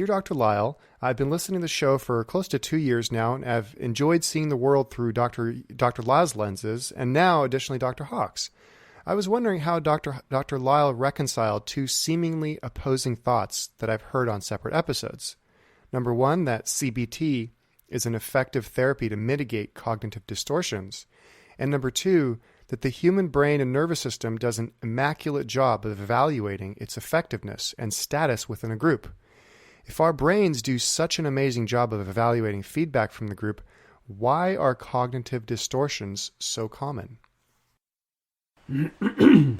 Dear Dr. Lisle, I've been listening to the show for close to 2 years now, and I've enjoyed seeing the world through Dr. Lisle's lenses, and now additionally Dr. Hawk's. I was wondering how Dr. Lisle reconciled two seemingly opposing thoughts that I've heard on separate episodes. Number one, that CBT is an effective therapy to mitigate cognitive distortions. And number two, that the human brain and nervous system does an immaculate job of evaluating its effectiveness and status within a group. If our brains do such an amazing job of evaluating feedback from the group, why are cognitive distortions so common? Really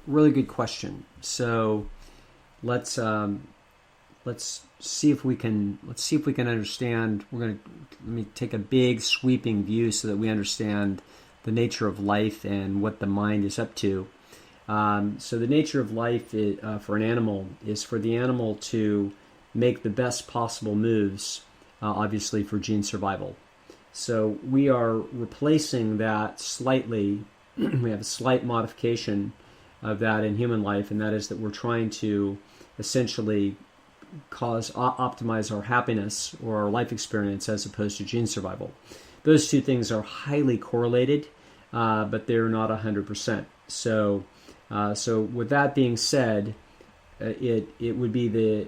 good question. So let's see if we can understand. Let me take a big sweeping view so that we understand the nature of life and what the mind is up to. So the nature of life for an animal is for the animal to make the best possible moves, obviously for gene survival. So we are replacing that slightly. We have a slight modification of that in human life, and that is that we're trying to essentially optimize our happiness or our life experience as opposed to gene survival. Those two things are highly correlated, but they're not 100%. So with that being said, it would be the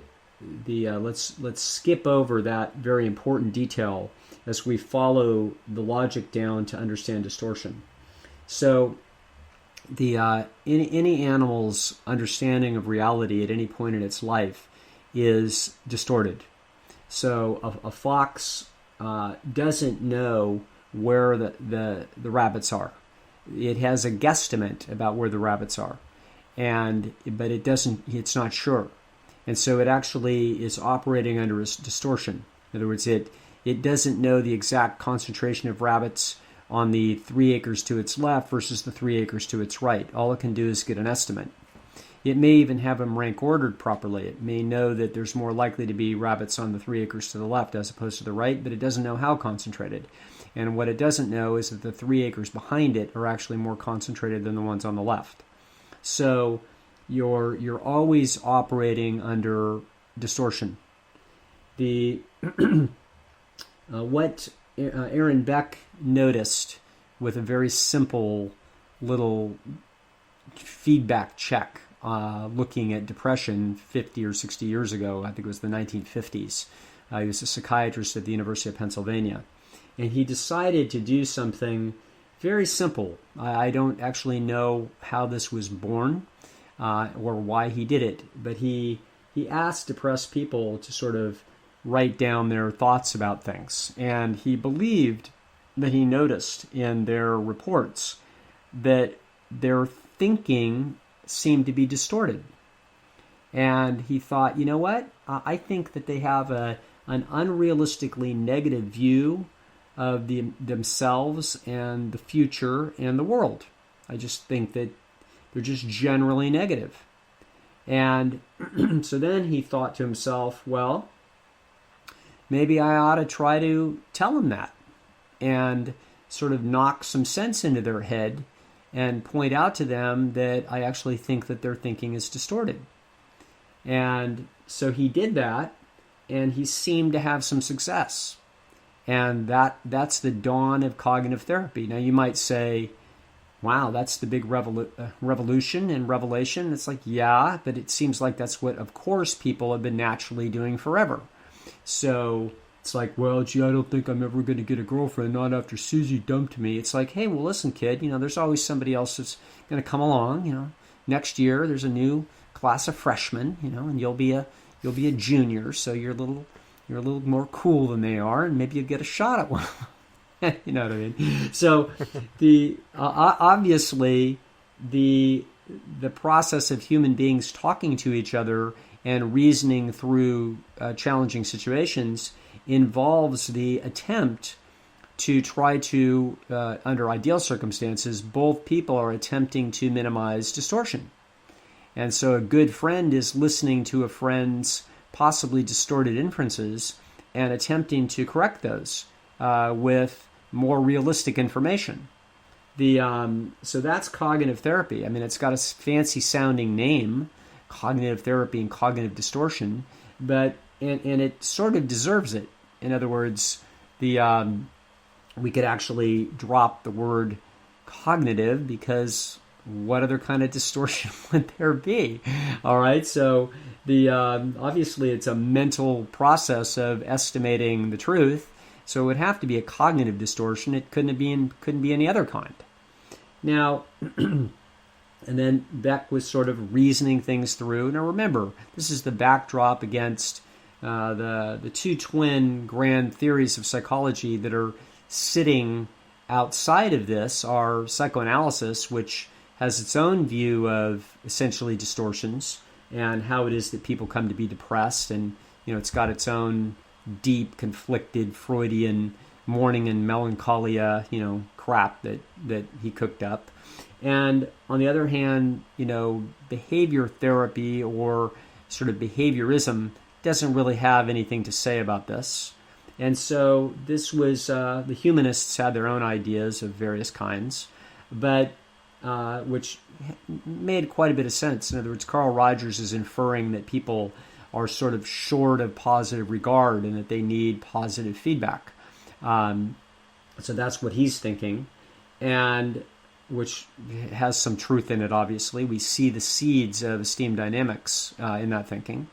let's skip over that very important detail as we follow the logic down to understand distortion. So any animal's understanding of reality at any point in its life is distorted. So a fox doesn't know where the rabbits are. It has a guesstimate about where the rabbits are, but it's not sure. And so it actually is operating under a distortion. In other words, it doesn't know the exact concentration of rabbits on the 3 acres to its left versus the 3 acres to its right. All it can do is get an estimate. It may even have them rank ordered properly. It may know that there's more likely to be rabbits on the 3 acres to the left as opposed to the right, but it doesn't know how concentrated. And what it doesn't know is that the 3 acres behind it are actually more concentrated than the ones on the left. So you're always operating under distortion. What Aaron Beck noticed with a very simple little feedback check looking at depression 50 or 60 years ago, I think it was the 1950s. He was a psychiatrist at the University of Pennsylvania. And he decided to do something very simple. I don't actually know how this was born or why he did it, but he asked depressed people to sort of write down their thoughts about things. And he believed that he noticed in their reports that their thinking seemed to be distorted. And he thought, you know what? I think that they have an unrealistically negative view of themselves and the future and the world. I just think that they're just generally negative. And so then he thought to himself, well, maybe I ought to try to tell them that and sort of knock some sense into their head and point out to them that I actually think that their thinking is distorted. And so he did that, and he seemed to have some success. And that's the dawn of cognitive therapy. Now you might say, wow, that's the big revolution and revelation. It's like, yeah, but it seems like that's what, of course, people have been naturally doing forever. So it's like, well, gee, I don't think I'm ever going to get a girlfriend, not after Susie dumped me. It's like, hey, well, listen, kid, there's always somebody else that's going to come along. Next year there's a new class of freshmen, and you'll be a junior, so you're a little more cool than they are, and maybe you get a shot at one. You know what I mean? So obviously the process of human beings talking to each other and reasoning through challenging situations involves the attempt to try to, under ideal circumstances, both people are attempting to minimize distortion. And so a good friend is listening to a friend's possibly distorted inferences and attempting to correct those with more realistic information. So that's cognitive therapy. I mean, it's got a fancy sounding name cognitive therapy and cognitive distortion, but and it sort of deserves it. In other words, we could actually drop the word cognitive, because what other kind of distortion would there be? All right, so obviously it's a mental process of estimating the truth, so it would have to be a cognitive distortion. It couldn't be any other kind. Now, and then Beck was sort of reasoning things through. Now remember, this is the backdrop against the two twin grand theories of psychology that are sitting outside of this are psychoanalysis, which has its own view of essentially distortions and how it is that people come to be depressed, and it's got its own deep, conflicted Freudian mourning and melancholia, crap that he cooked up. And on the other hand, behavior therapy or sort of behaviorism doesn't really have anything to say about this. And so this was, the humanists had their own ideas of various kinds, but which made quite a bit of sense. In other words, Carl Rogers is inferring that people are sort of short of positive regard and that they need positive feedback. So that's what he's thinking, and which has some truth in it, obviously. We see the seeds of esteem dynamics in that thinking.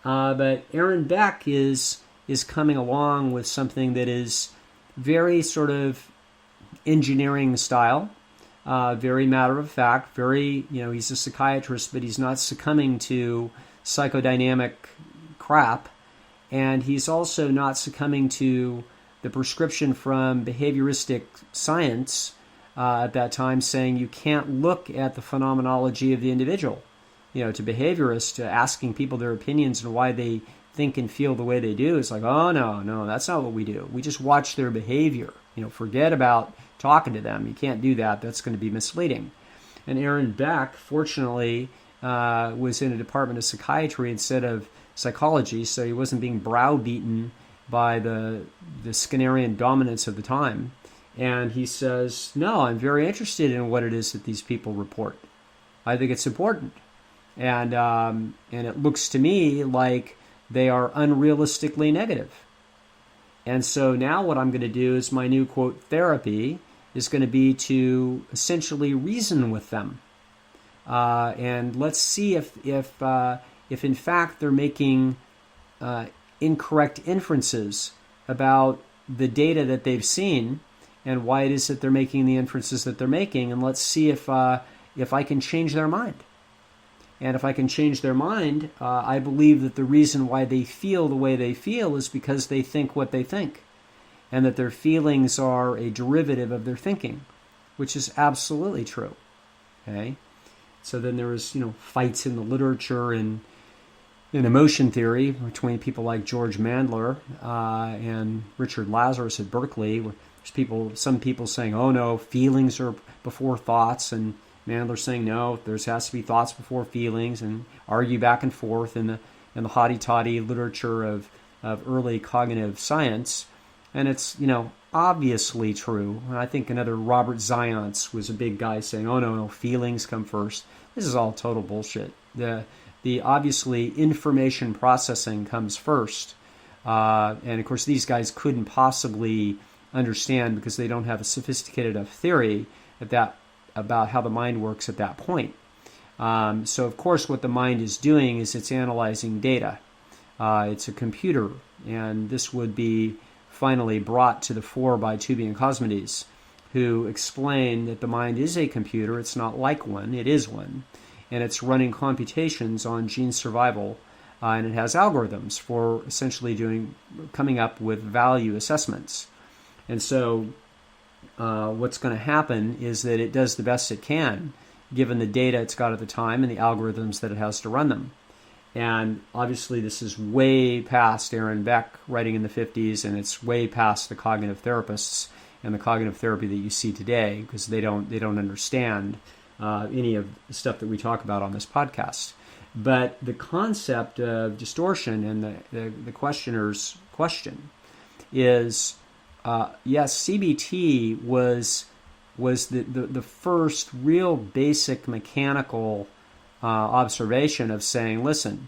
But Aaron Beck is coming along with something that is very sort of engineering style, very matter of fact, very, he's a psychiatrist, but he's not succumbing to psychodynamic crap. And he's also not succumbing to the prescription from behavioristic science at that time saying you can't look at the phenomenology of the individual. To behaviorists, asking people their opinions and why they think and feel the way they do, it's like, oh, no, that's not what we do. We just watch their behavior. Forget about talking to them. You can't do that. That's going to be misleading. And Aaron Beck, fortunately, was in a department of psychiatry instead of psychology, so he wasn't being browbeaten by the Skinnerian dominance of the time. And he says, no, I'm very interested in what it is that these people report. I think it's important. And it looks to me like they are unrealistically negative. And so now what I'm going to do is my new, quote, therapy is going to be to essentially reason with them. And let's see if in fact they're making incorrect inferences about the data that they've seen and why it is that they're making the inferences that they're making. And let's see if I can change their mind. And if I can change their mind, I believe that the reason why they feel the way they feel is because they think what they think, and that their feelings are a derivative of their thinking, which is absolutely true. Okay, so then there was fights in the literature and in emotion theory between people like George Mandler and Richard Lazarus at Berkeley. There's some people saying, oh no, feelings are before thoughts, and Mandler saying no, there has to be thoughts before feelings, and argue back and forth in the hotty-toddy literature of early cognitive science. And it's obviously true. And I think another Robert Zions was a big guy saying, oh no, feelings come first. This is all total bullshit. The obviously information processing comes first, and of course these guys couldn't possibly understand because they don't have a sophisticated enough theory about how the mind works at that point. So of course what the mind is doing is it's analyzing data. It's a computer, and this would be finally brought to the fore by Tooby and Cosmides, who explain that the mind is a computer. It's not like one, it is one, and it's running computations on gene survival, and it has algorithms for essentially coming up with value assessments. And so what's going to happen is that it does the best it can given the data it's got at the time and the algorithms that it has to run them. And obviously this is way past Aaron Beck writing in the 50s, and it's way past the cognitive therapists and the cognitive therapy that you see today, because they don't understand any of the stuff that we talk about on this podcast. But the concept of distortion and the questioner's question is, yes, CBT was the first real basic mechanical observation of saying, listen,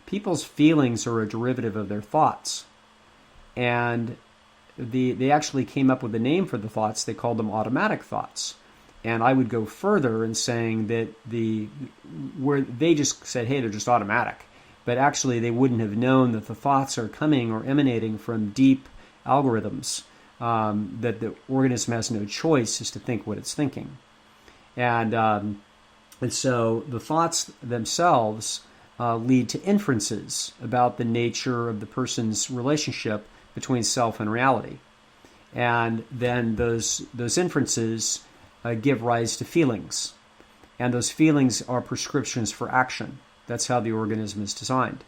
people's feelings are a derivative of their thoughts. And they actually came up with a name for the thoughts. They called them automatic thoughts. And I would go further in saying that where they just said, hey, they're just automatic. But actually they wouldn't have known that the thoughts are coming or emanating from deep algorithms, that the organism has no choice is to think what it's thinking. And so the thoughts themselves lead to inferences about the nature of the person's relationship between self and reality. And then those inferences give rise to feelings. And those feelings are prescriptions for action. That's how the organism is designed.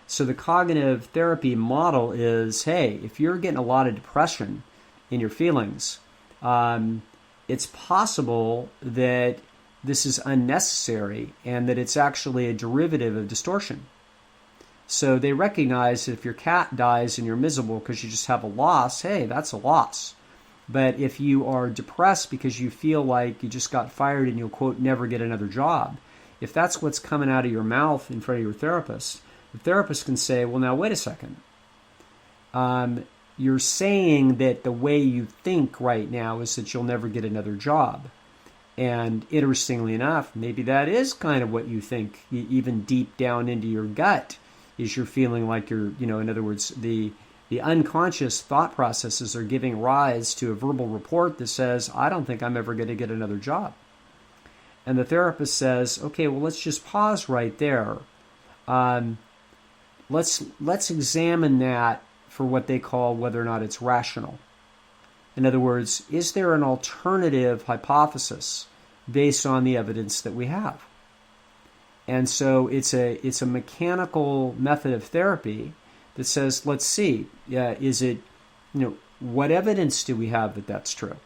So the cognitive therapy model is, hey, if you're getting a lot of depression in your feelings, it's possible that this is unnecessary and that it's actually a derivative of distortion. So they recognize that if your cat dies and you're miserable because you just have a loss, hey, that's a loss. But if you are depressed because you feel like you just got fired and you'll, quote, never get another job, if that's what's coming out of your mouth in front of your therapist, the therapist can say, well, now, wait a second. You're saying that the way you think right now is that you'll never get another job. And interestingly enough, maybe that is kind of what you think, even deep down into your gut, is you're feeling like you're, in other words, the unconscious thought processes are giving rise to a verbal report that says, I don't think I'm ever going to get another job. And the therapist says, okay, well, let's just pause right there. Let's examine that for what they call whether or not it's rational. In other words, is there an alternative hypothesis based on the evidence that we have? And so it's a mechanical method of therapy that says, let's see, is it, what evidence do we have that that's true?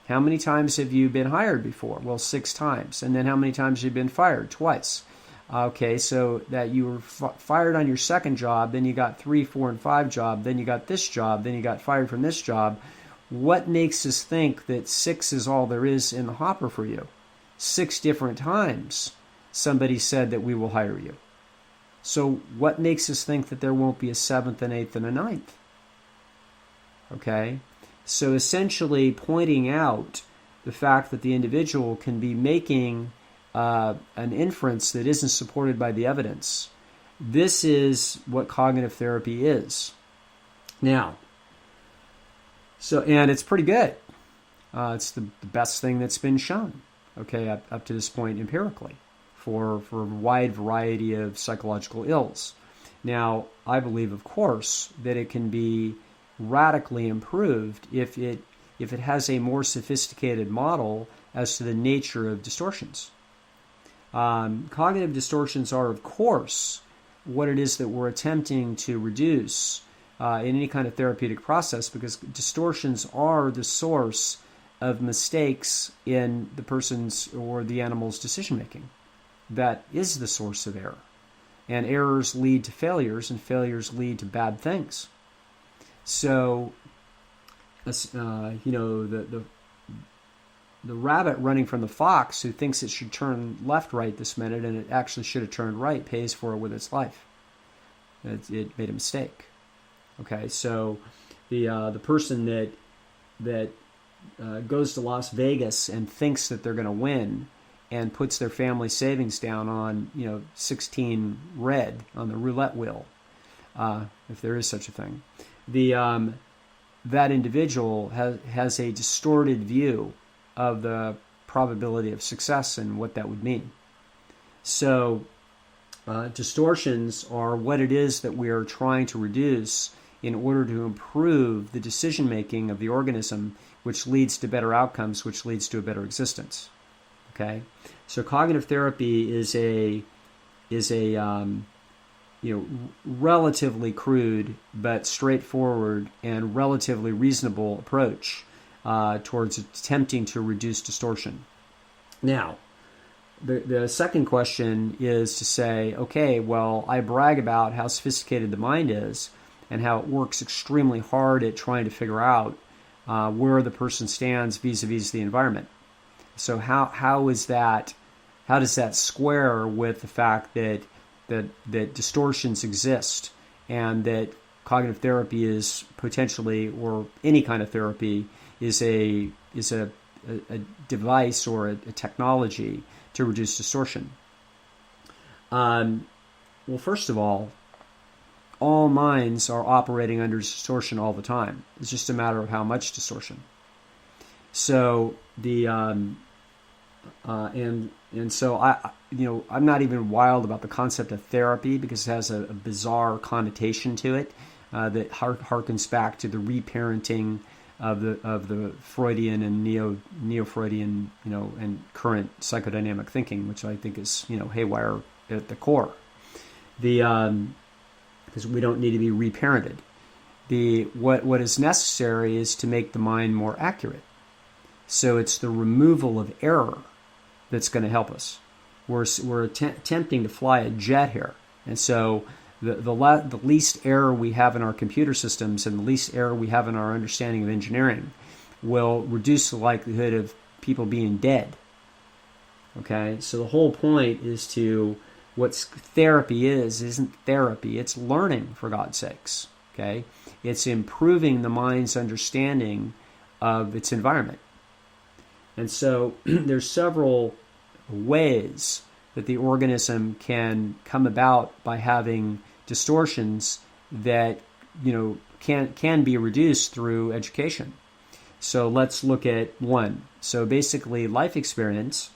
How many times have you been hired before? Well, 6 times. And then how many times have you been fired? Twice. Okay, so that you were fired on your second job, then you got 3, 4, and 5 job, then you got this job, then you got fired from this job. What makes us think that 6 is all there is in the hopper for you? 6 different times somebody said that we will hire you. So what makes us think that there won't be a 7th, an 8th, and a 9th? Okay? So essentially pointing out the fact that the individual can be making an inference that isn't supported by the evidence. This is what cognitive therapy is. Now, and it's pretty good. It's the best thing that's been shown, okay, up to this point empirically for a wide variety of psychological ills. Now, I believe, of course, that it can be radically improved if it has a more sophisticated model as to the nature of distortions. Cognitive distortions are, of course, what it is that we're attempting to reduce in any kind of therapeutic process, because distortions are the source of mistakes in the person's or the animal's decision-making. That is the source of error. And errors lead to failures, and failures lead to bad things. So, the rabbit running from the fox who thinks it should turn left right this minute and it actually should have turned right pays for it with its life. It made a mistake. Okay, so the person that goes to Las Vegas and thinks that they're going to win and puts their family savings down on 16 red on the roulette wheel, if there is such a thing, that individual has a distorted view of the probability of success and what that would mean. So distortions are what it is that we are trying to reduce in order to improve the decision-making of the organism, which leads to better outcomes, which leads to a better existence. Okay? So cognitive therapy is a relatively crude but straightforward and relatively reasonable approach towards attempting to reduce distortion. Now, the second question is to say, okay, well, I brag about how sophisticated the mind is and how it works extremely hard at trying to figure out where the person stands vis-a-vis the environment. So how how does that square with the fact that distortions exist, and that cognitive therapy is potentially, or any kind of therapy, is a device or a technology to reduce distortion? Well, first of all minds are operating under distortion all the time. It's just a matter of how much distortion. So and so I'm not even wild about the concept of therapy, because it has a bizarre connotation to it that harkens back to the reparenting of the Freudian and neo-Freudian, and current psychodynamic thinking, which I think is haywire at the core. Because we don't need to be reparented. What is necessary is to make the mind more accurate. So it's the removal of error that's going to help us. We're attempting to fly a jet here, and so the least error we have in our computer systems and the least error we have in our understanding of engineering will reduce the likelihood of people being dead. Okay, so the whole point is what therapy isn't therapy. It's learning, for God's sakes. Okay, it's improving the mind's understanding of its environment. And so there's several ways that the organism can come about by having distortions that can be reduced through education. So let's look at one. So basically, life experience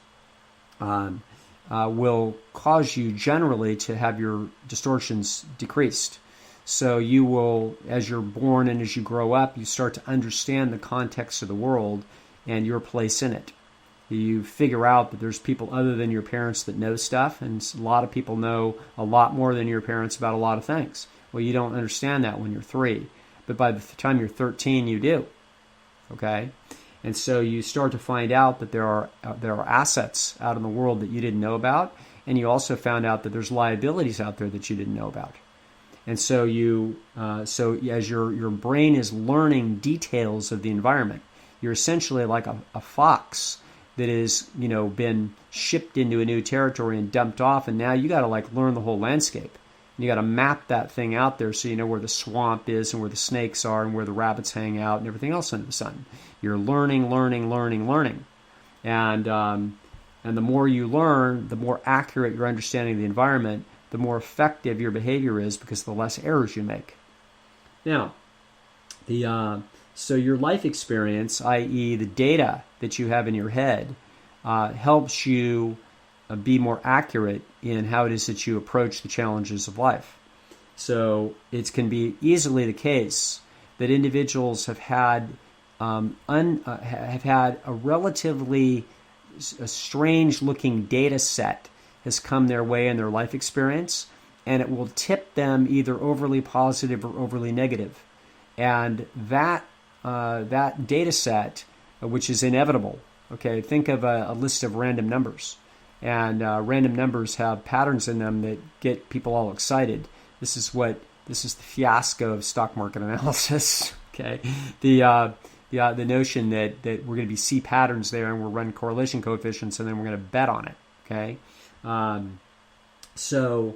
will cause you generally to have your distortions decreased. So you will, as you're born and as you grow up, you start to understand the context of the world and your place in it. You figure out that there's people other than your parents that know stuff, and a lot of people know a lot more than your parents about a lot of things. Well, you don't understand that when you're 3, but by the time you're 13, you do. Okay? And so you start to find out that there are assets out in the world that you didn't know about, and you also found out that there's liabilities out there that you didn't know about. And so so as your brain is learning details of the environment, you're essentially like a fox that is been shipped into a new territory and dumped off, and now you got to learn the whole landscape. You got to map that thing out there so you know where the swamp is and where the snakes are and where the rabbits hang out and everything else under the sun. You're learning. And the more you learn, the more accurate your understanding of the environment, the more effective your behavior is, because the less errors you make. Now, so your life experience, i.e. the data that you have in your head, helps you be more accurate in how it is that you approach the challenges of life. So it can be easily the case that individuals have had a relatively strange-looking data set has come their way in their life experience, and it will tip them either overly positive or overly negative. And that data set, which is inevitable, okay, think of a list of random numbers. And random numbers have patterns in them that get people all excited. This is the fiasco of stock market analysis. Okay, the notion that we're going to see patterns there, and we'll run correlation coefficients, and then we're going to bet on it. Okay, so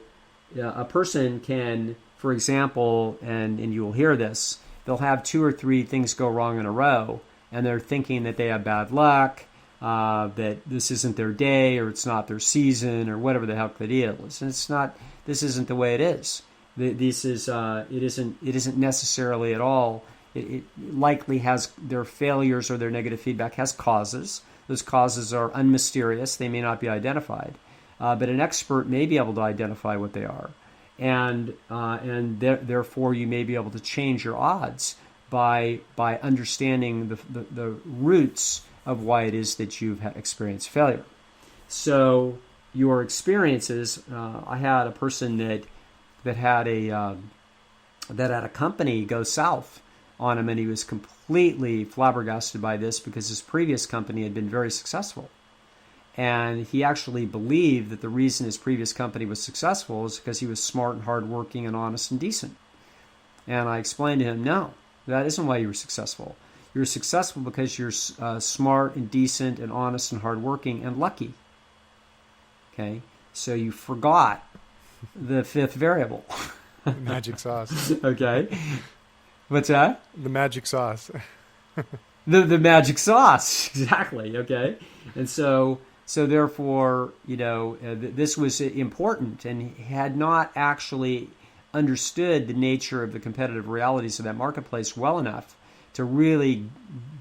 a person can, for example, and you will hear this, they'll have 2 or 3 things go wrong in a row, and they're thinking that they have bad luck, that this isn't their day, or it's not their season, or whatever the heck the deal is. And it's not. This isn't the way it is. This is. It isn't necessarily at all. It likely has their failures or their negative feedback has causes. Those causes are unmysterious. They may not be identified, but an expert may be able to identify what they are, and therefore you may be able to change your odds by understanding the roots of why it is that you've experienced failure. So your experiences, I had a person that had a company go south on him, and he was completely flabbergasted by this because his previous company had been very successful. And he actually believed that the reason his previous company was successful is because he was smart and hardworking and honest and decent. And I explained to him, no, that isn't why you were successful. You're successful because you're smart and decent and honest and hardworking and lucky. Okay, so you forgot the fifth variable. Magic sauce. Okay, what's that? The magic sauce. The magic sauce, exactly. Okay, and so therefore, this was important, and he had not actually understood the nature of the competitive realities of that marketplace well enough to really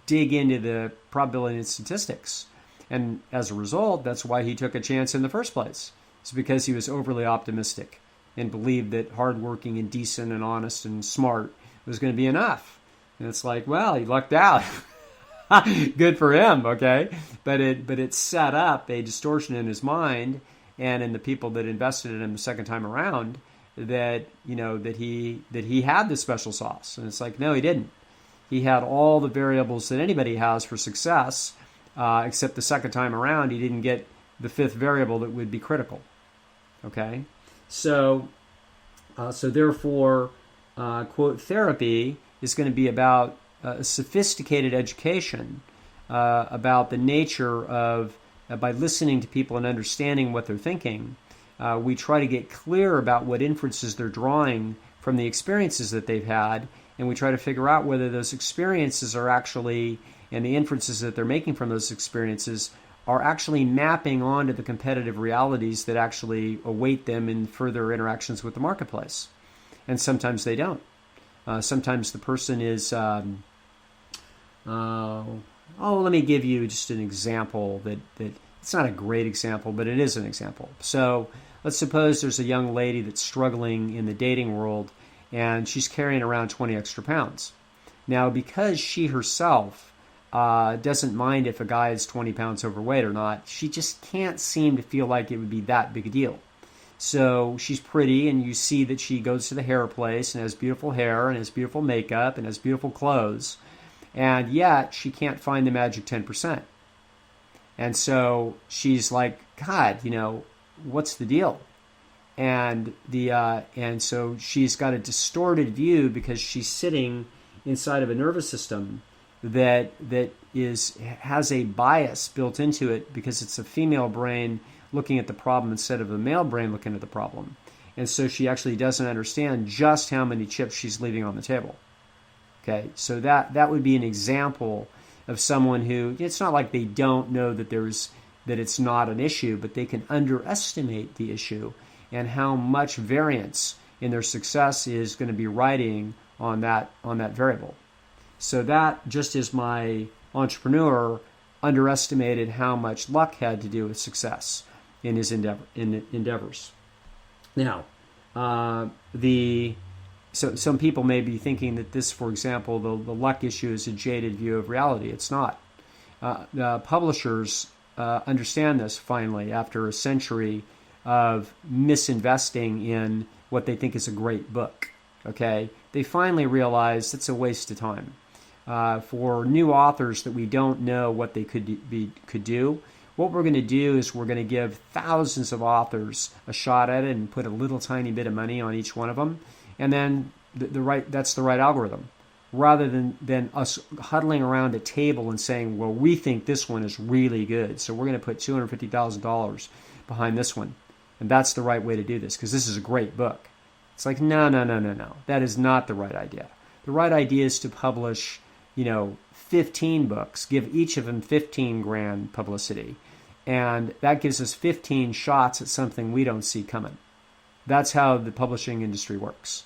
dig into the probability and statistics. And as a result, that's why he took a chance in the first place. It's because he was overly optimistic and believed that hardworking and decent and honest and smart was going to be enough. And it's like, well, he lucked out. Good for him, okay? But it set up a distortion in his mind and in the people that invested in him the second time around that he had the special sauce. And it's like, no, he didn't. He had all the variables that anybody has for success, except the second time around he didn't get the fifth variable that would be critical. Okay, so therefore, quote, therapy is going to be about a sophisticated education about the nature of, by listening to people and understanding what they're thinking, we try to get clear about what inferences they're drawing from the experiences that they've had, and we try to figure out whether those experiences are actually, and the inferences that they're making from those experiences are actually mapping onto the competitive realities that actually await them in further interactions with the marketplace. And sometimes they don't. Sometimes the person is, let me give you just an example that it's not a great example, but it is an example. So let's suppose there's a young lady that's struggling in the dating world, and she's carrying around 20 extra pounds. Now, because she herself doesn't mind if a guy is 20 pounds overweight or not, she just can't seem to feel like it would be that big a deal. So she's pretty, and you see that she goes to the hair place and has beautiful hair and has beautiful makeup and has beautiful clothes, and yet she can't find the magic 10%. And so she's like, God, what's the deal? And so she's got a distorted view because she's sitting inside of a nervous system that has a bias built into it because it's a female brain looking at the problem instead of a male brain looking at the problem. And so she actually doesn't understand just how many chips she's leaving on the table. Okay, so that would be an example of someone who, it's not like they don't know that it's not an issue, but they can underestimate the issue and how much variance in their success is going to be riding on that variable. So that, just as my entrepreneur underestimated how much luck had to do with success in his endeavors. Now, so some people may be thinking that this, for example, the luck issue is a jaded view of reality. It's not. The publishers understand this finally after a century of misinvesting in what they think is a great book. Okay, they finally realize it's a waste of time. For new authors that we don't know what they could do, what we're going to do is we're going to give thousands of authors a shot at it and put a little tiny bit of money on each one of them, and then that's the right algorithm. Rather than us huddling around a table and saying, well, we think this one is really good, so we're going to put $250,000 behind this one, and that's the right way to do this because this is a great book. It's like, no. That is not the right idea. The right idea is to publish 15 books, give each of them 15 grand publicity, and that gives us 15 shots at something we don't see coming. That's how the publishing industry works.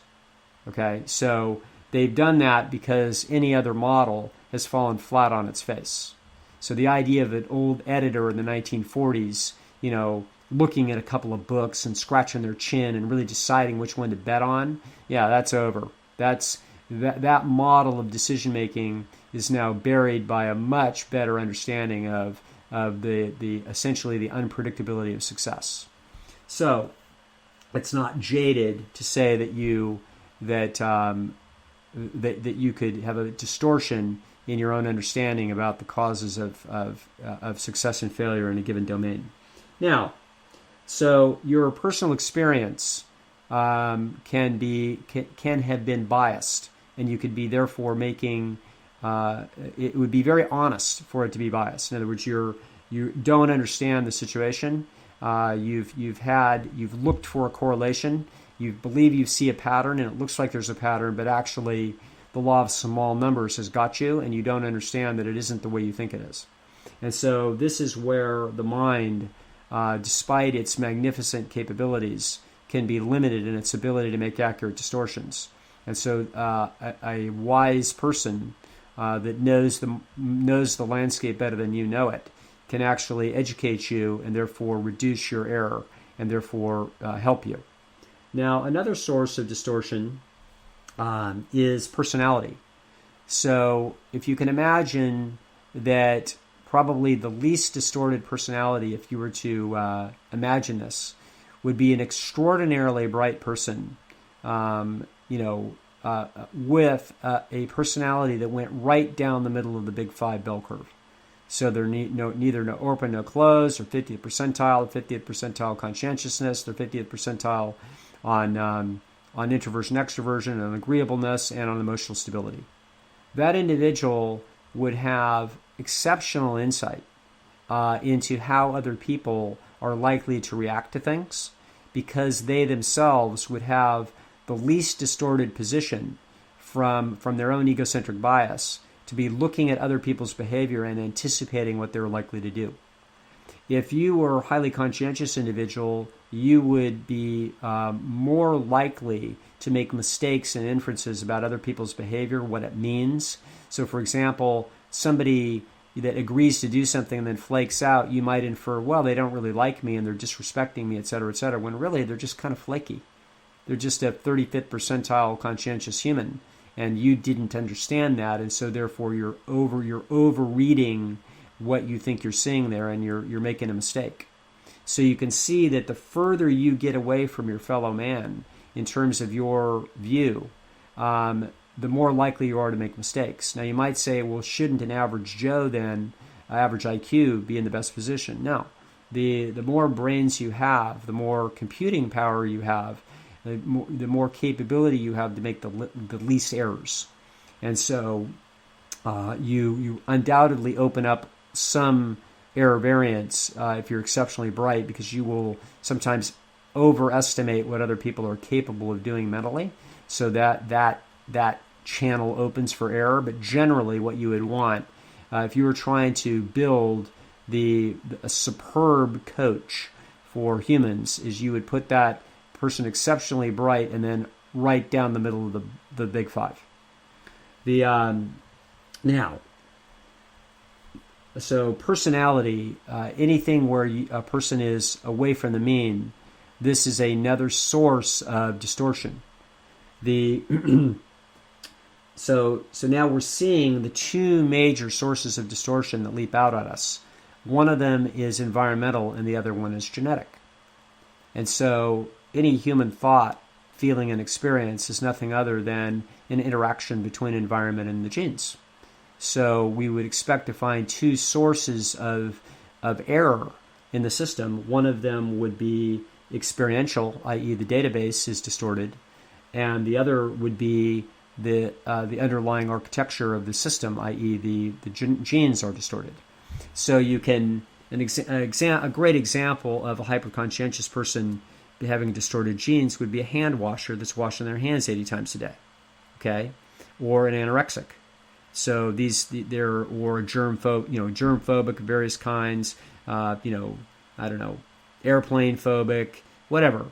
Okay, so they've done that because any other model has fallen flat on its face. So the idea of an old editor in the 1940s, looking at a couple of books and scratching their chin and really deciding which one to bet on, yeah, that's over. That model of decision making is now buried by a much better understanding of the essentially the unpredictability of success. So it's not jaded to say that you could have a distortion in your own understanding about the causes of success and failure in a given domain. Now, so your personal experience can have been biased, and you could be therefore making it would be very honest for it to be biased. In other words, you don't understand the situation, You've looked for a correlation. You believe you see a pattern, and it looks like there's a pattern, but actually the law of small numbers has got you, and you don't understand that it isn't the way you think it is. And so this is where the mind, despite its magnificent capabilities, can be limited in its ability to make accurate distortions. And so a wise person that knows the landscape better than you know it can actually educate you and therefore reduce your error and therefore help you. Now, another source of distortion is personality. So if you can imagine that probably the least distorted personality, if you were to imagine this, would be an extraordinarily bright person, with a personality that went right down the middle of the Big Five bell curve. So they're neither no open, no close, or 50th percentile, 50th percentile conscientiousness, they're 50th percentile on introversion, extroversion, on agreeableness, and on emotional stability. That individual would have exceptional insight into how other people are likely to react to things, because they themselves would have the least distorted position from their own egocentric bias to be looking at other people's behavior and anticipating what they're likely to do. If you were a highly conscientious individual, you would be more likely to make mistakes and inferences about other people's behavior, what it means. So, for example, somebody that agrees to do something and then flakes out, you might infer, well, they don't really like me and they're disrespecting me, et cetera, when really they're just kind of flaky. They're just a 35th percentile conscientious human, and you didn't understand that, and so therefore you're overreading what you think you're seeing there, and you're making a mistake. So you can see that the further you get away from your fellow man in terms of your view, the more likely you are to make mistakes. Now you might say, well, shouldn't an average Joe then, average IQ, be in the best position? No. The more brains you have, the more computing power you have, the more capability you have to make the least errors. And so you undoubtedly open up some error variance if you're exceptionally bright, because you will sometimes overestimate what other people are capable of doing mentally. So that channel opens for error. But generally what you would want, if you were trying to build a superb coach for humans, is you would put that person exceptionally bright and then right down the middle of the Big Five. So personality, anything where a person is away from the mean, this is another source of distortion. So now we're seeing the two major sources of distortion that leap out at us. One of them is environmental and the other one is genetic. And so any human thought, feeling, and experience is nothing other than an interaction between environment and the genes. So we would expect to find two sources of error in the system. One of them would be experiential, i.e. the database is distorted, and the other would be the underlying architecture of the system, i.e. the genes are distorted. So you can, a great example of a hyperconscientious person having distorted genes would be a hand washer that's washing their hands 80 times a day, okay, or an anorexic. So or a germphobic of various kinds, airplane phobic, whatever.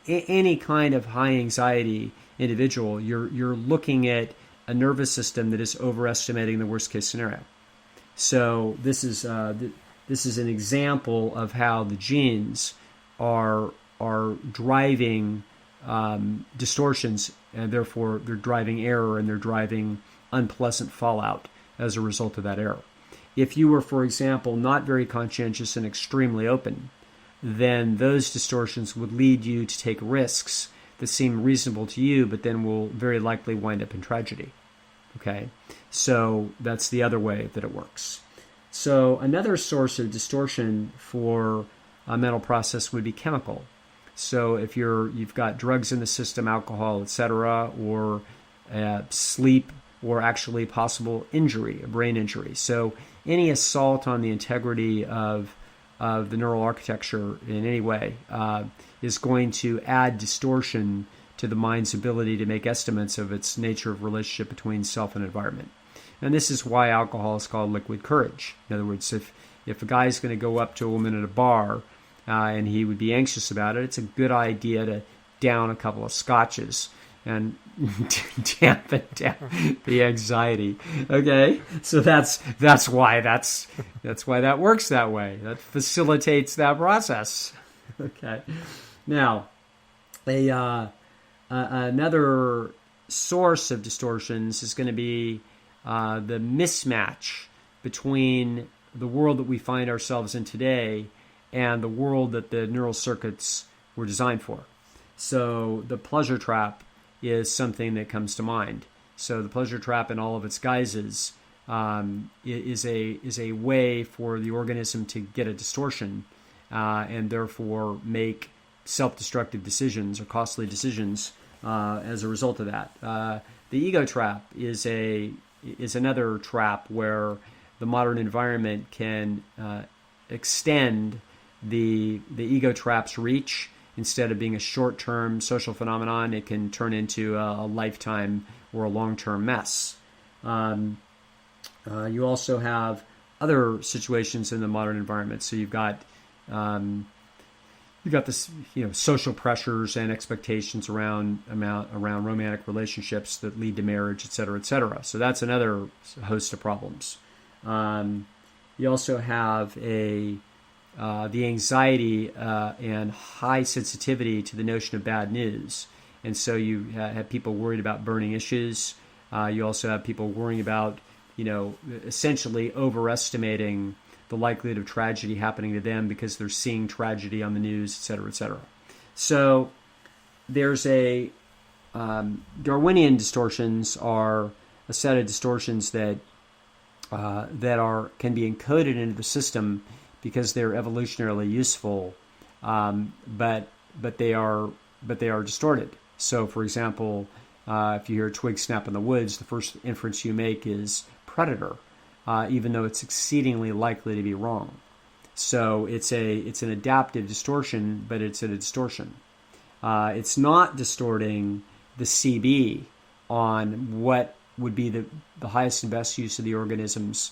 Any kind of high anxiety individual, you're looking at a nervous system that is overestimating the worst case scenario. So this is an example of how the genes are driving distortions, and therefore they're driving error and they're driving unpleasant fallout as a result of that error. If you were, for example, not very conscientious and extremely open, then those distortions would lead you to take risks that seem reasonable to you, but then will very likely wind up in tragedy. Okay? So that's the other way that it works. So another source of distortion for a mental process would be chemical. So if you've got drugs in the system, alcohol, etc., or sleep, or actually possible injury, a brain injury. So any assault on the integrity of of the neural architecture in any way is going to add distortion to the mind's ability to make estimates of its nature of relationship between self and environment. And this is why alcohol is called liquid courage. In other words, if a guy is going to go up to a woman at a bar and he would be anxious about it, it's a good idea to down a couple of scotches and dampen down the anxiety. Okay, so that's why that works that way. That facilitates that process. Okay, now another source of distortions is going to be the mismatch between the world that we find ourselves in today and the world that the neural circuits were designed for. So the pleasure trap is something that comes to mind. So the pleasure trap in all of its guises is a way for the organism to get a distortion and therefore make self-destructive decisions or costly decisions as a result of that. The ego trap is another trap where the modern environment can extend the ego trap's reach. Instead of being a short-term social phenomenon, it can turn into a lifetime or a long-term mess. You also have other situations in the modern environment. So you've got this, social pressures and expectations around romantic relationships that lead to marriage, et cetera, et cetera. So that's another host of problems. You also have the anxiety and high sensitivity to the notion of bad news. And so you have people worried about burning issues. You also have people worrying about, essentially overestimating the likelihood of tragedy happening to them because they're seeing tragedy on the news, et cetera, et cetera. So there's Darwinian distortions are a set of distortions that can be encoded into the system because they're evolutionarily useful, but they are distorted. So, for example, if you hear a twig snap in the woods, the first inference you make is predator, even though it's exceedingly likely to be wrong. So it's an adaptive distortion, but it's a distortion. It's not distorting the CB on what would be the highest and best use of the organism's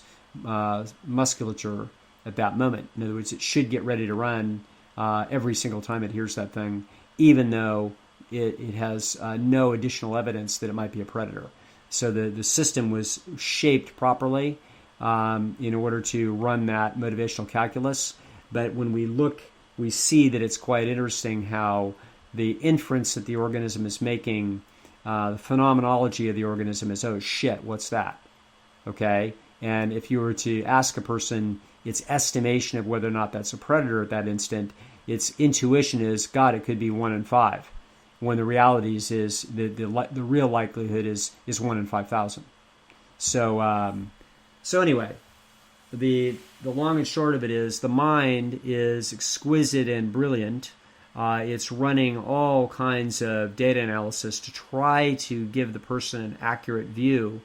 musculature at that moment. In other words, it should get ready to run every single time it hears that thing, even though it has no additional evidence that it might be a predator. So the system was shaped properly in order to run that motivational calculus. But when we look, we see that it's quite interesting how the inference that the organism is making, the phenomenology of the organism is, oh shit, what's that? Okay? And if you were to ask a person its estimation of whether or not that's a predator at that instant, its intuition is, God, it could be 1 in 5. When the reality is the real likelihood is 1 in 5,000. So anyway, the long and short of it is the mind is exquisite and brilliant. It's running all kinds of data analysis to try to give the person an accurate view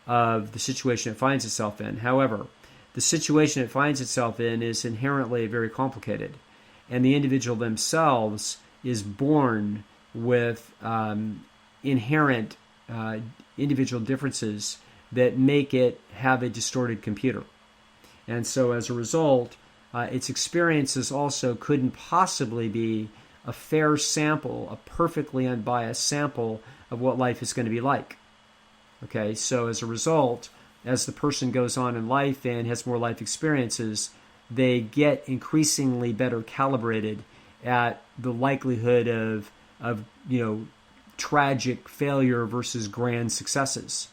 of the situation it finds itself in. However, the situation it finds itself in is inherently very complicated, and the individual themselves is born with inherent individual differences that make it have a distorted computer. And so as a result, its experiences also couldn't possibly be a fair sample, a perfectly unbiased sample of what life is going to be like. Okay, so as a result, as the person goes on in life and has more life experiences, they get increasingly better calibrated at the likelihood of tragic failure versus grand successes.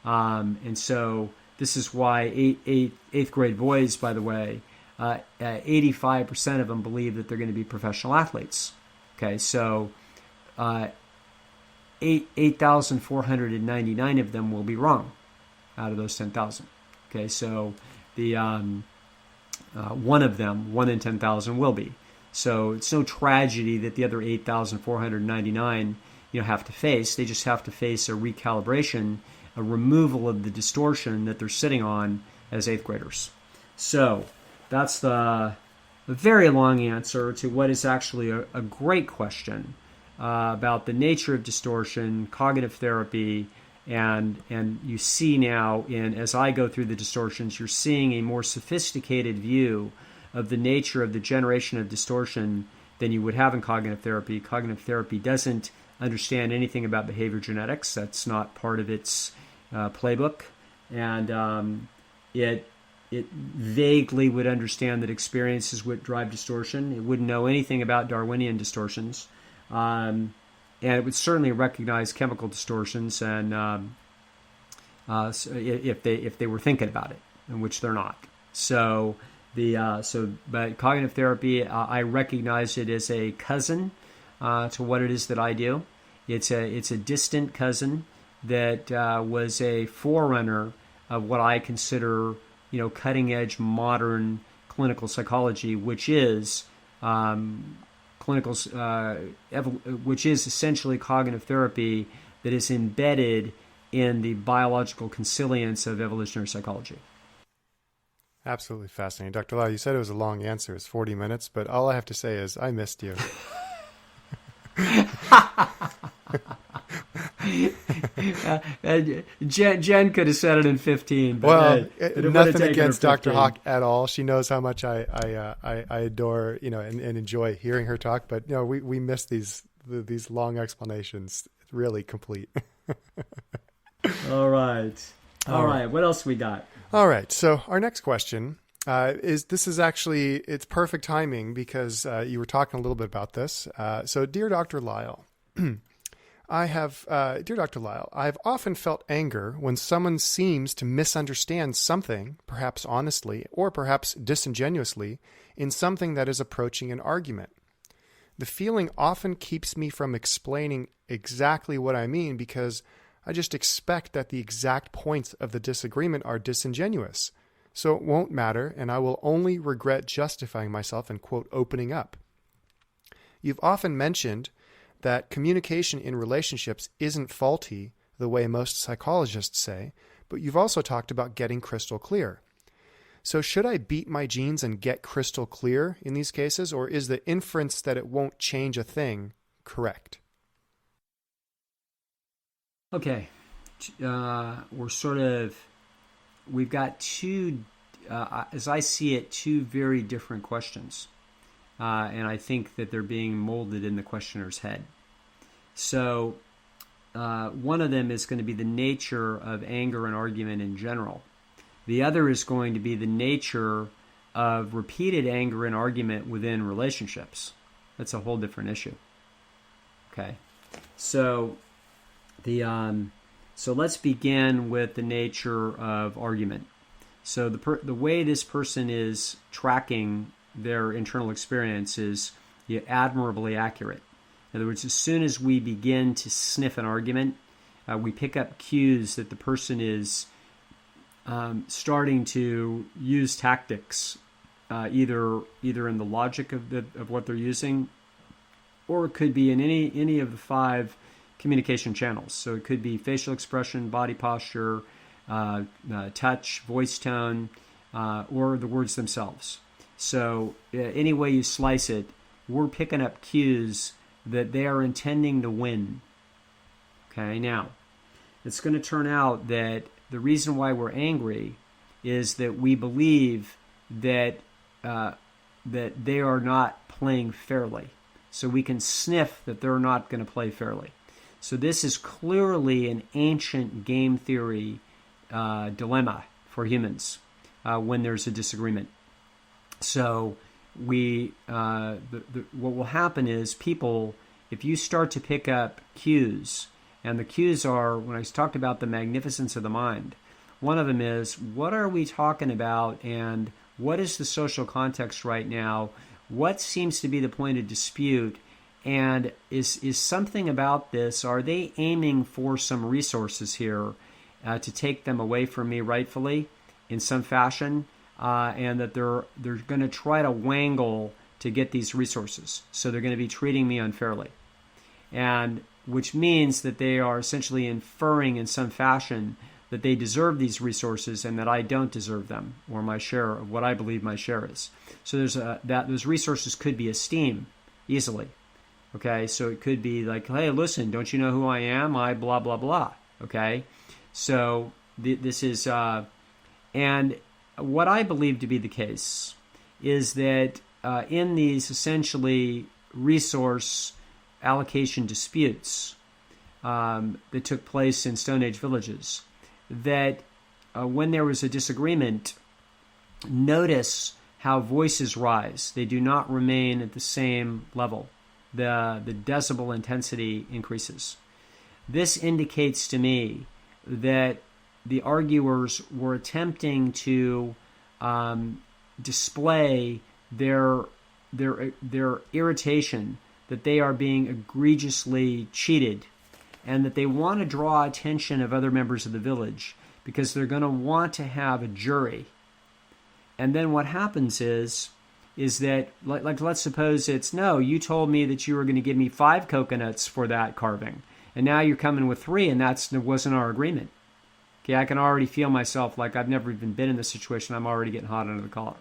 And so this is why eighth grade boys, by the way, 85% of them believe that they're going to be professional athletes. Okay, so 8,499 of them will be wrong out of those 10,000. Okay, so the one of them, 1 in 10,000, will be. So it's no tragedy that the other 8,499 have to face. They just have to face a recalibration, a removal of the distortion that they're sitting on as 8th graders. So that's the a very long answer to what is actually a great question about the nature of distortion, cognitive therapy, and you see now, as I go through the distortions, you're seeing a more sophisticated view of the nature of the generation of distortion than you would have in cognitive therapy. Cognitive therapy doesn't understand anything about behavior genetics. That's not part of its playbook. And it vaguely would understand that experience is what drive distortion. It wouldn't know anything about Darwinian distortions. And it would certainly recognize chemical distortions, and if they were thinking about it, in which they're not. So but cognitive therapy, I recognize it as a cousin to what it is that I do. It's a distant cousin that was a forerunner of what I consider, cutting edge modern clinical psychology, which is which is essentially cognitive therapy that is embedded in the biological consilience of evolutionary psychology. Absolutely fascinating. Dr. Lisle, you said it was a long answer. It's 40 minutes, but all I have to say is I missed you. Jen could have said it in 15. But well, nothing against Dr. Hawk at all. She knows how much I adore, and enjoy hearing her talk. But we miss these long explanations. It's really complete. All right. What else we got? All right. So our next question is actually, it's perfect timing because you were talking a little bit about this. So dear Dr. Lisle, dear Dr. Lisle, I've often felt anger when someone seems to misunderstand something, perhaps honestly or perhaps disingenuously, in something that is approaching an argument. The feeling often keeps me from explaining exactly what I mean because I just expect that the exact points of the disagreement are disingenuous. So it won't matter, and I will only regret justifying myself and, quote, opening up. You've often mentioned that communication in relationships isn't faulty the way most psychologists say, but you've also talked about getting crystal clear. So should I beat my genes and get crystal clear in these cases, or is the inference that it won't change a thing correct? Okay. We've got two, as I see it, two very different questions. And I think that they're being molded in the questioner's head. So one of them is going to be the nature of anger and argument in general. The other is going to be the nature of repeated anger and argument within relationships. That's a whole different issue. Okay. So let's begin with the nature of argument. So the way this person is tracking their internal experience is admirably accurate. In other words, as soon as we begin to sniff an argument, we pick up cues that the person is starting to use tactics, either in the logic of what they're using, or it could be in any of the 5 communication channels. So it could be facial expression, body posture, touch, voice tone, or the words themselves. So any way you slice it, we're picking up cues that they are intending to win. Okay, now, it's going to turn out that the reason why we're angry is that we believe that they are not playing fairly. So we can sniff that they're not going to play fairly. So this is clearly an ancient game theory dilemma for humans when there's a disagreement. So what will happen is people, if you start to pick up cues, and the cues are, when I talked about the magnificence of the mind, one of them is, what are we talking about, and what is the social context right now? What seems to be the point of dispute? And is something about this, are they aiming for some resources here to take them away from me rightfully in some fashion? And that they're going to try to wangle to get these resources. So they're going to be treating me unfairly. And which means that they are essentially inferring in some fashion that they deserve these resources and that I don't deserve them, or my share of what I believe my share is. So those resources could be esteem easily. Okay, so it could be like, hey, listen, don't you know who I am? I blah, blah, blah. Okay, so this is, and what I believe to be the case is that in these essentially resource allocation disputes that took place in Stone Age villages, that when there was a disagreement, notice how voices rise. They do not remain at the same level. The decibel intensity increases. This indicates to me that the arguers were attempting to display their irritation that they are being egregiously cheated, and that they want to draw attention of other members of the village because they're going to want to have a jury. And then what happens is that, like let's suppose it's, no, you told me that you were going to give me 5 coconuts for that carving, and now you're coming with 3, and that wasn't our agreement. Okay, I can already feel myself like I've never even been in this situation. I'm already getting hot under the collar.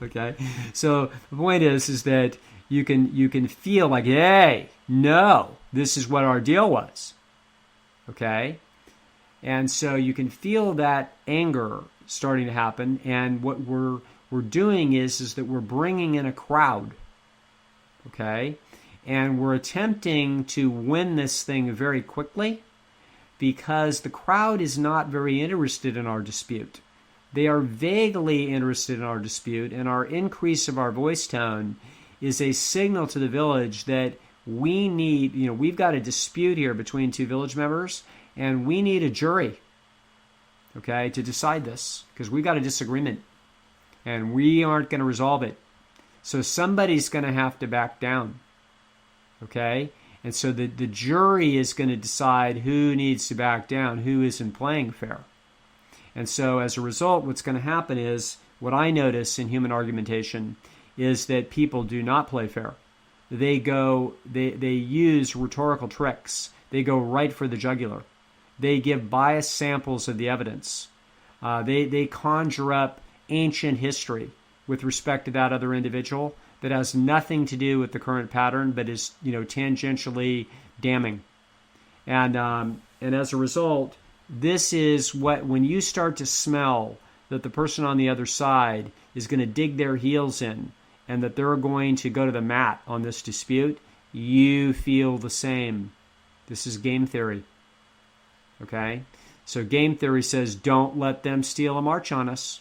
Okay, so the point is that you can feel like, hey, no, this is what our deal was. Okay, and so you can feel that anger starting to happen, and what we're doing is that we're bringing in a crowd. Okay, and we're attempting to win this thing very quickly because the crowd is not very interested in our dispute. They are vaguely interested in our dispute, and our increase of our voice tone is a signal to the village that we need, we've got a dispute here between 2 village members, and we need a jury, okay, to decide this, because we got a disagreement, and we aren't going to resolve it. So somebody's going to have to back down, okay? And so the jury is going to decide who needs to back down, who isn't playing fair. And so as a result, what's going to happen is, what I notice in human argumentation is that people do not play fair. They use rhetorical tricks. They go right for the jugular. They give biased samples of the evidence. They conjure up ancient history with respect to that other individual that has nothing to do with the current pattern, but is tangentially damning. And as a result, this is when you start to smell that the person on the other side is going to dig their heels in and that they're going to go to the mat on this dispute, you feel the same. This is game theory. Okay? So game theory says, don't let them steal a march on us.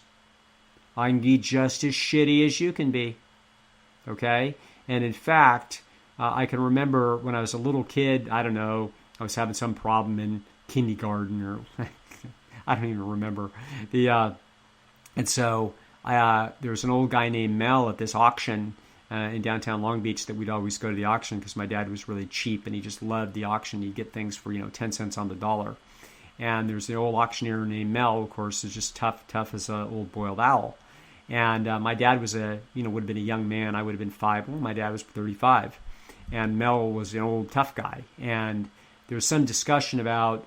I can be just as shitty as you can be. Okay? And in fact, I can remember when I was a little kid, I don't know, I was having some problem in kindergarten, or I don't even remember. And so there was an old guy named Mel at this auction in downtown Long Beach that we'd always go to the auction because my dad was really cheap and he just loved the auction. He'd get things for 10 cents on the dollar. And there's the old auctioneer named Mel, of course, is just tough as an old boiled owl. And my dad was would have been a young man. I would have been 5. Well, my dad was 35. And Mel was an old tough guy. And there was some discussion about,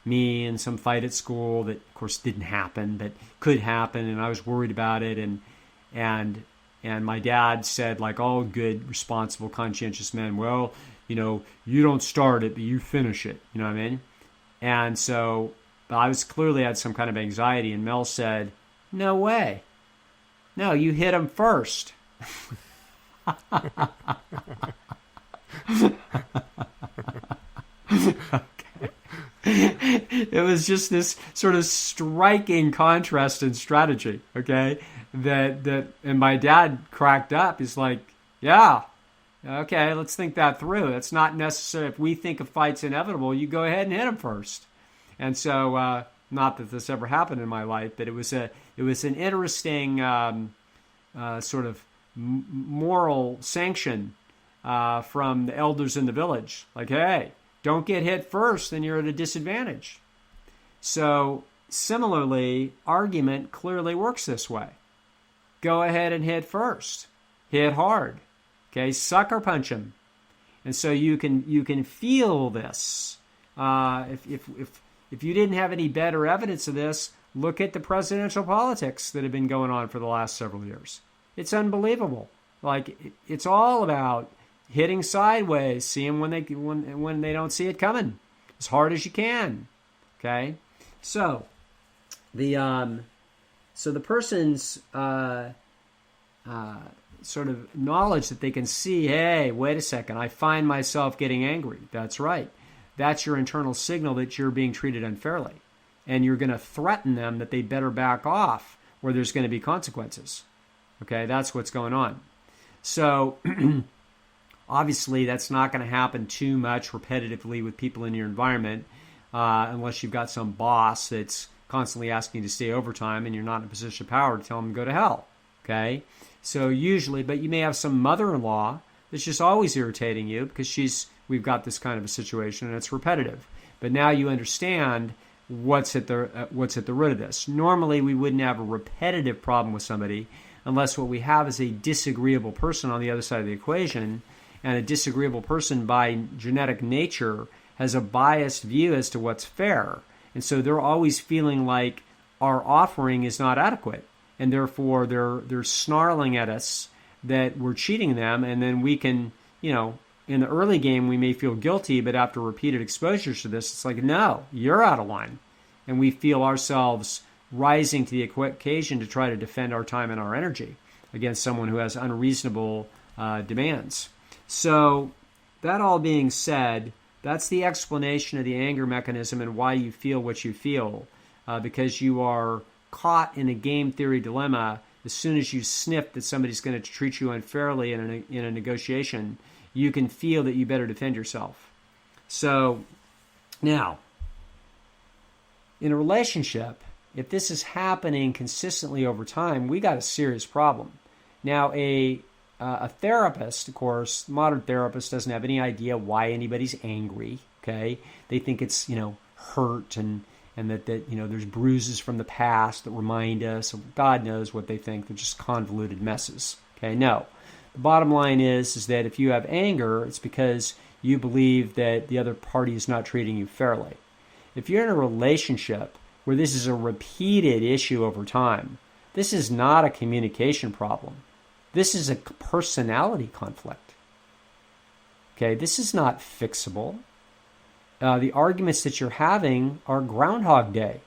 me and some fight at school that, of course, didn't happen, but could happen. And I was worried about it. And my dad said, like all good, responsible, conscientious men, well, you don't start it, but you finish it. You know what I mean? And so I was clearly had some kind of anxiety. And Mel said, no way. No, you hit him first. It was just this sort of striking contrast in strategy, okay? That and my dad cracked up. He's like, yeah, okay, let's think that through. That's not necessary. If we think a fight's inevitable, you go ahead and hit him first. And so, not that this ever happened in my life, but it was an interesting sort of moral sanction from the elders in the village. Like, hey, don't get hit first, then you're at a disadvantage. So similarly, argument clearly works this way. Go ahead and hit first. Hit hard. Okay, sucker punch him. And so you can feel this If you didn't have any better evidence of this, look at the presidential politics that have been going on for the last several years. It's unbelievable. Like, it's all about hitting sideways, seeing when they don't see it coming, as hard as you can. Okay, so the person's sort of knowledge that they can see, hey, wait a second, I find myself getting angry. That's right. That's your internal signal that you're being treated unfairly. And you're going to threaten them that they better back off or there's going to be consequences. Okay, that's what's going on. So obviously that's not going to happen too much repetitively with people in your environment unless you've got some boss that's constantly asking you to stay overtime and you're not in a position of power to tell them to go to hell. Okay, so usually, but you may have some mother-in-law that's just always irritating you because we've got this kind of a situation and it's repetitive. But now you understand what's at the root of this. Normally, we wouldn't have a repetitive problem with somebody unless what we have is a disagreeable person on the other side of the equation, and a disagreeable person by genetic nature has a biased view as to what's fair. And so they're always feeling like our offering is not adequate, and therefore they're snarling at us that we're cheating them, and then we can, in the early game we may feel guilty, but after repeated exposures to this, it's like, no, you're out of line. And we feel ourselves rising to the occasion to try to defend our time and our energy against someone who has unreasonable demands. So that all being said, that's the explanation of the anger mechanism and why you feel what you feel, because you are caught in a game theory dilemma. As soon as you sniff that somebody's going to treat you unfairly in a negotiation, you can feel that you better defend yourself. So now, in a relationship, if this is happening consistently over time, we got a serious problem. Now, a therapist, of course, modern therapist doesn't have any idea why anybody's angry. Okay, they think it's hurt and that there's bruises from the past that remind us. God knows what they think. They're just convoluted messes. Okay, no. The bottom line is that if you have anger, it's because you believe that the other party is not treating you fairly. If you're in a relationship where this is a repeated issue over time, this is not a communication problem. This is a personality conflict. Okay, this is not fixable. The arguments that you're having are Groundhog Day.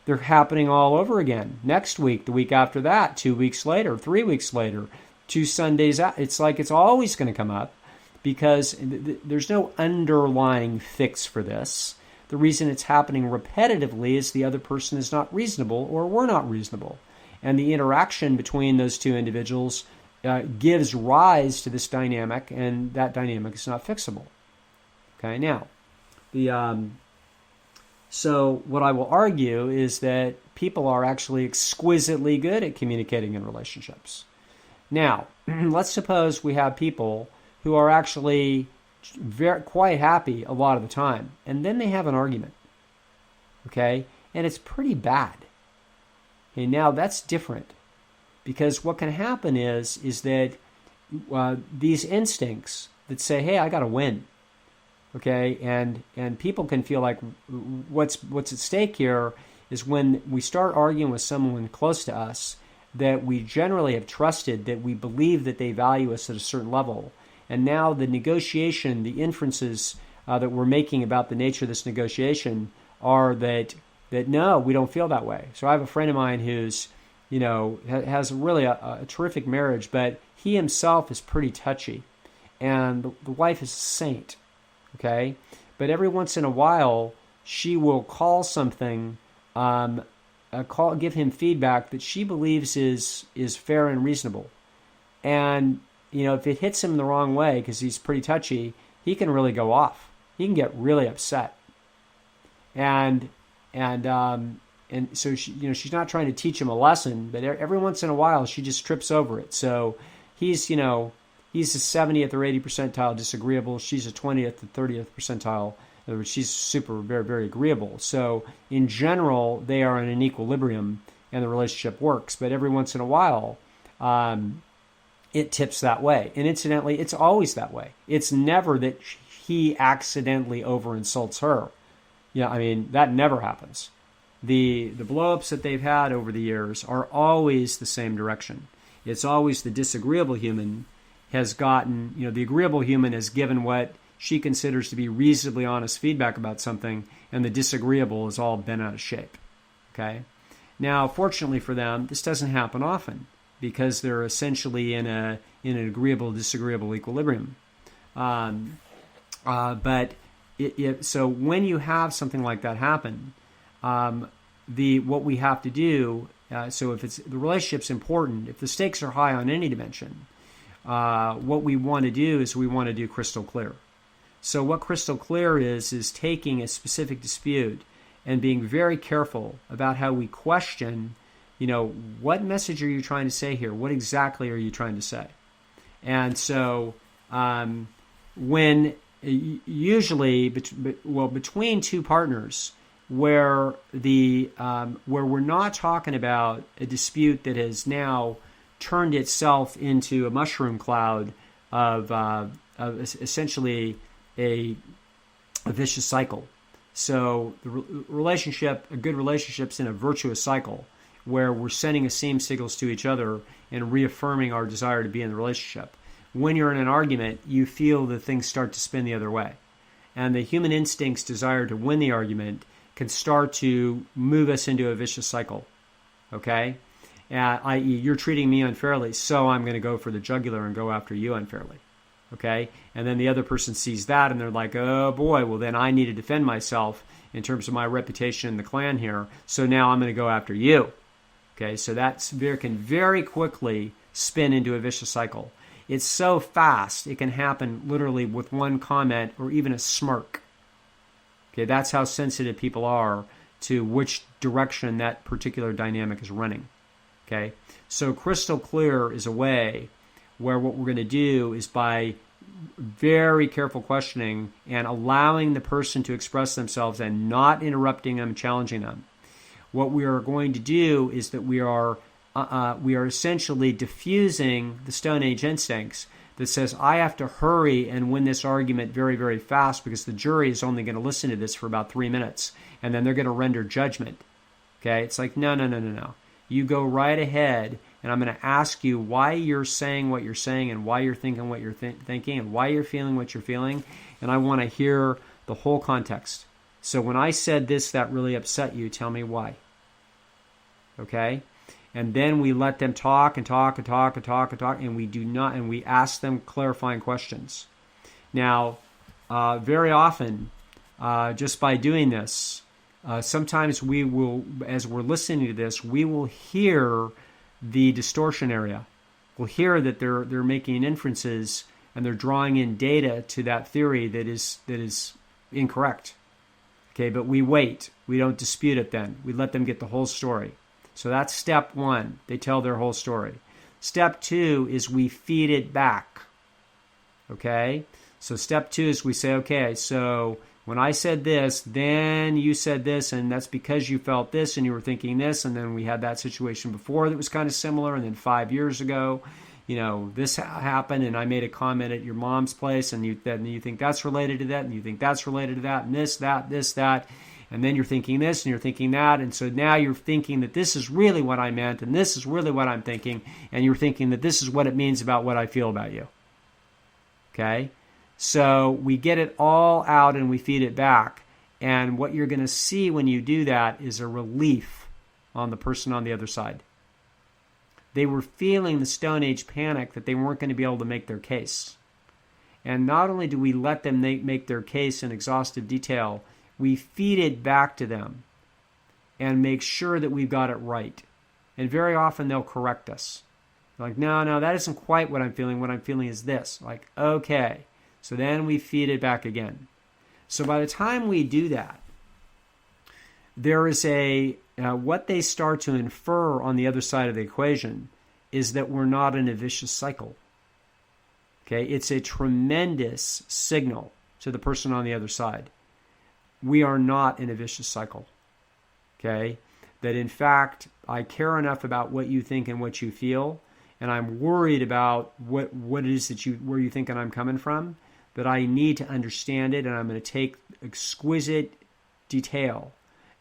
They're happening all over again. Next week, the week after that, 2 weeks later, 3 weeks later, 2 Sundays out. It's like it's always going to come up because there's no underlying fix for this. The reason it's happening repetitively is the other person is not reasonable or we're not reasonable. And the interaction between those two individuals gives rise to this dynamic, and that dynamic is not fixable. Okay, now, so what I will argue is that people are actually exquisitely good at communicating in relationships. Now, let's suppose we have people who are actually quite happy a lot of the time, and then they have an argument, okay? And it's pretty bad. Okay, now that's different, because what can happen is that these instincts that say, hey, I got to win, okay? And people can feel like what's at stake here is when we start arguing with someone close to us that we generally have trusted, that we believe that they value us at a certain level. And now the negotiation, the inferences that we're making about the nature of this negotiation are that no, we don't feel that way. So I have a friend of mine who's, has really a terrific marriage, but he himself is pretty touchy. And the wife is a saint, okay? But every once in a while, she will call something, give him feedback that she believes is fair and reasonable. And if it hits him the wrong way, because he's pretty touchy, he can really go off. He can get really upset. And so she, she's not trying to teach him a lesson, but every once in a while she just trips over it. So he's a 70th or 80th percentile disagreeable. She's a 20th to 30th percentile. In other words, she's super, very, very agreeable. So in general, they are in an equilibrium and the relationship works. But every once in a while, it tips that way. And incidentally, it's always that way. It's never that he accidentally over insults her. Yeah, I mean, that never happens. The blow-ups that they've had over the years are always the same direction. It's always the disagreeable human has gotten, the agreeable human has given what she considers to be reasonably honest feedback about something, and the disagreeable is all bent out of shape. Okay? Now, fortunately for them, this doesn't happen often because they're essentially in an agreeable-disagreeable equilibrium. But so when you have something like that happen, what we have to do, so if the relationship's important, if the stakes are high on any dimension, what we want to do is we want to do crystal clear. So what crystal clear is taking a specific dispute and being very careful about how we question, what message are you trying to say here? What exactly are you trying to say? And so when usually between two partners where we're not talking about a dispute that has now turned itself into a mushroom cloud of essentially a vicious cycle. So a good relationship's in a virtuous cycle where we're sending esteem signals to each other and reaffirming our desire to be in the relationship. When you're in an argument, you feel that things start to spin the other way. And the human instinct's desire to win the argument can start to move us into a vicious cycle. Okay? I.e., you're treating me unfairly, so I'm going to go for the jugular and go after you unfairly. Okay? And then the other person sees that and they're like, oh boy, well then I need to defend myself in terms of my reputation in the clan here, so now I'm going to go after you. Okay? So that can very quickly spin into a vicious cycle. It's so fast, it can happen literally with one comment or even a smirk. Okay, that's how sensitive people are to which direction that particular dynamic is running. Okay, so crystal clear is a way where what we're going to do is by very careful questioning and allowing the person to express themselves and not interrupting them, challenging them. What we are going to do is that we are essentially diffusing the Stone Age instincts that says, I have to hurry and win this argument very, very fast because the jury is only going to listen to this for about 3 minutes, and then they're going to render judgment. Okay? It's like, no. You go right ahead, and I'm going to ask you why you're saying what you're saying and why you're thinking what you're thinking and why you're feeling what you're feeling, and I want to hear the whole context. So when I said this that really upset you, tell me why. Okay? And then we let them talk, and we ask them clarifying questions. Now, very often, just by doing this, sometimes we will, as we're listening to this, we will hear the distortion area. We'll hear that they're making inferences and they're drawing in data to that theory that is incorrect. Okay, but we wait. We don't dispute it then. We let them get the whole story. So that's step one. They tell their whole story. Step two is we feed it back. Okay? So step two is we say, okay, so when I said this, then you said this, and that's because you felt this and you were thinking this, and then we had that situation before that was kind of similar, and then 5 years ago, this happened, and I made a comment at your mom's place, and you think that's related to that, and you think that's related to that, and this, that. And then you're thinking this and you're thinking that. And so now you're thinking that this is really what I meant and this is really what I'm thinking. And you're thinking that this is what it means about what I feel about you. Okay? So we get it all out and we feed it back. And what you're going to see when you do that is a relief on the person on the other side. They were feeling the Stone Age panic that they weren't going to be able to make their case. And not only do we let them make their case in exhaustive detail, we feed it back to them and make sure that we've got it right. And very often they'll correct us. They're like, no, that isn't quite what I'm feeling. What I'm feeling is this. Like, okay. So then we feed it back again. So by the time we do that, there is what they start to infer on the other side of the equation is that we're not in a vicious cycle. Okay, it's a tremendous signal to the person on the other side. We are not in a vicious cycle, okay? That in fact, I care enough about what you think and what you feel, and I'm worried about what it is where you think I'm coming from, that I need to understand it, and I'm going to take exquisite detail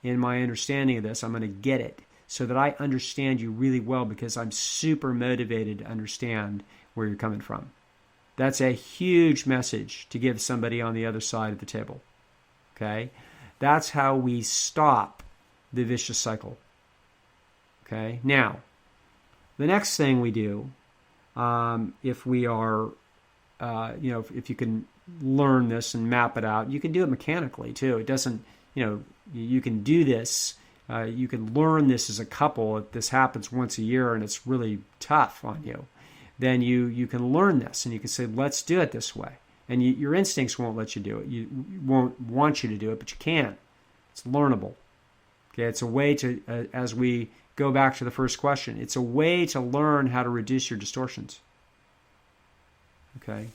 in my understanding of this. I'm going to get it so that I understand you really well, because I'm super motivated to understand where you're coming from. That's a huge message to give somebody on the other side of the table. Okay? That's how we stop the vicious cycle. Okay? Now, the next thing we do, if we are, if you can learn this and map it out, you can do it mechanically too. It doesn't, you can do this. You can learn this as a couple. If this happens once a year and it's really tough on you, then you can learn this and you can say, let's do it this way. And your instincts won't let you do it. You won't want you to do it, but you can. It's learnable. Okay, it's a way to, as we go back to the first question, it's a way to learn how to reduce your distortions. Okay,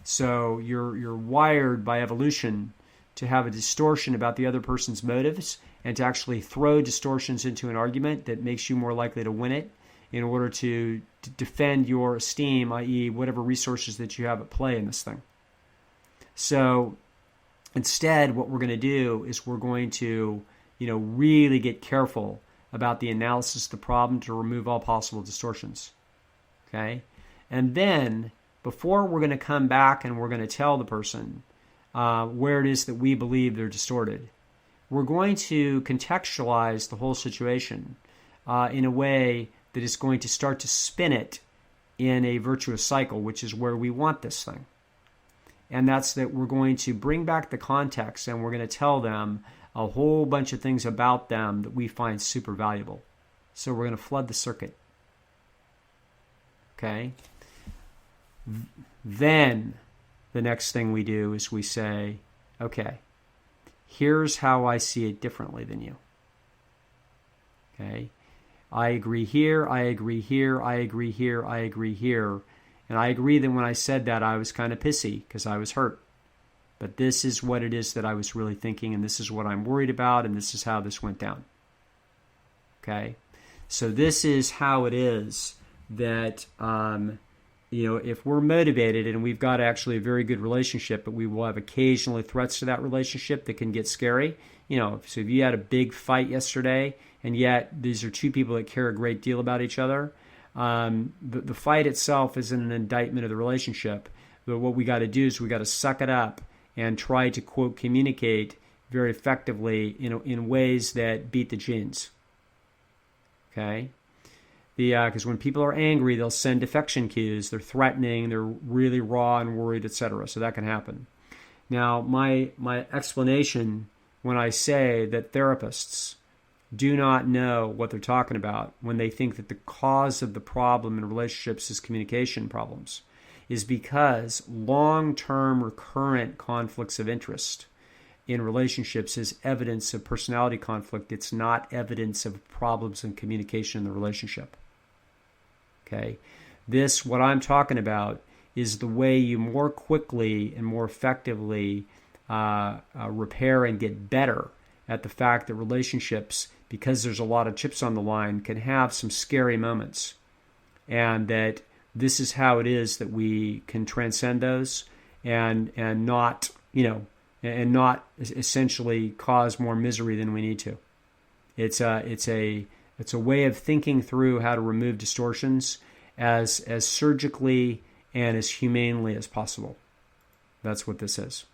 so you're wired by evolution to have a distortion about the other person's motives and to actually throw distortions into an argument that makes you more likely to win it in order to defend your esteem, i.e. whatever resources that you have at play in this thing. So instead, what we're going to do is we're going to, really get careful about the analysis of the problem to remove all possible distortions. Okay? And then, before we're going to come back and we're going to tell the person where it is that we believe they're distorted, we're going to contextualize the whole situation in a way that is going to start to spin it in a virtuous cycle, which is where we want this thing. And that's that we're going to bring back the context and we're going to tell them a whole bunch of things about them that we find super valuable. So we're going to flood the circuit. Okay? Then the next thing we do is we say, okay, here's how I see it differently than you. Okay? I agree here, I agree here, I agree here, I agree here. And I agree that when I said that, I was kind of pissy because I was hurt. But this is what it is that I was really thinking, and this is what I'm worried about, and this is how this went down. Okay? So this is how it is that, if we're motivated and we've got actually a very good relationship, but we will have occasionally threats to that relationship that can get scary. So if you had a big fight yesterday, and yet these are two people that care a great deal about each other, the fight itself isn't an indictment of the relationship. But what we got to do is we got to suck it up and try to, quote, communicate very effectively, in ways that beat the genes. Okay? Because when people are angry, they'll send defection cues. They're threatening. They're really raw and worried, etc. So that can happen. Now, my explanation when I say that therapists do not know what they're talking about when they think that the cause of the problem in relationships is communication problems is because long-term recurrent conflicts of interest in relationships is evidence of personality conflict. It's not evidence of problems in communication in the relationship. Okay? What I'm talking about is the way you more quickly and more effectively repair and get better at the fact that relationships, because there's a lot of chips on the line, can have some scary moments. And that this is how it is that we can transcend those and not, and not essentially cause more misery than we need to. It's a way of thinking through how to remove distortions as surgically and as humanely as possible. That's what this is.